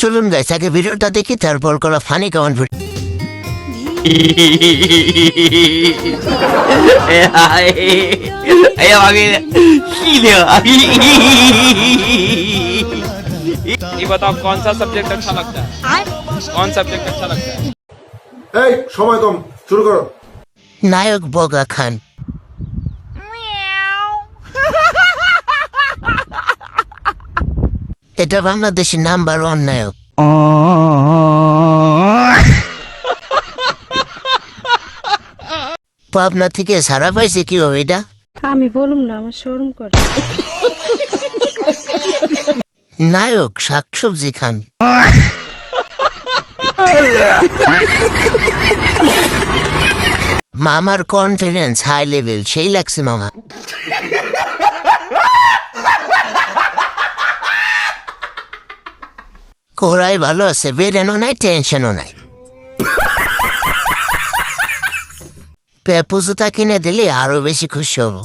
চলুন গাইস আগে ভিডিওটা দেখি তারপর কোনো ফানি কমেন্ট ये बताओ कौन सा सब्जेक्ट अच्छा लगता है कौन सब्जेक्ट अच्छा लगता है এই সময় কম শুরু করো। নায়ক বগা খান। এটা বাংলাদেশের নাম্বার 1 নায়ক। পাবনা থেকে সারা পাইছে কি হবে এটা? আমি বলুম না, আমার শরম করে। নায়ক শাকসবজি খান। মামার কনফিডেন্স হাই লেভেল, সেই লাগছে মামা। কোরাই ভালো আছে, বেরেনও নাই, টেনশনও নাই। পেপুজুতা কিনে দিলে আরো বেশি খুশি হব।